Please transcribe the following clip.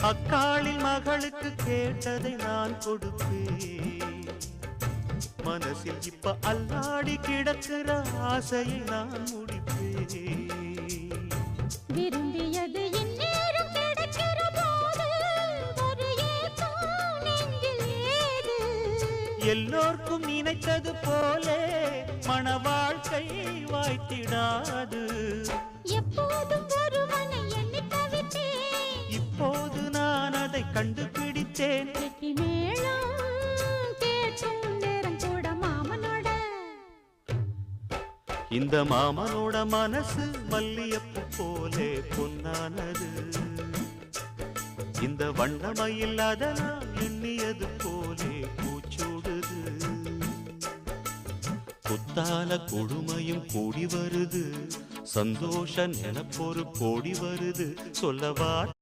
அக்காளின் மகளுக்கு கேட்டதை நான் கொடுப்பேன். மனசில் இப்ப அல்லாடி கிடக்கிற ஆசையை நான் முடிப்பேன். விரும்பியது இந்நேரம் கிடைக்கிற போது ஒரு ஏக்கம் நெஞ்சில் ஏது? எல்லோர்க்கும் நினைத்தது போலே மன வாழ்க்கை வாய்த்திடாது. எப்போதும் ஒருவனை எண்ணி தவித்தேன், இப்போது நான் அதை கண்டுபிடித்தேன். கெட்டி மேளம் கேட்கும் நேரம் கூட மாமனோட. இந்த மாமனோட மனசு மல்லியப்பு போலே பொன்னானது. இந்த வண்ணமயில் அதனால் எண்ணியது போலே பூச்சூடுது. குத்தால கொடுமையும் கூடி வருது, சந்தோஷ நினப்பொரு கோடி வருது. சொல்லவா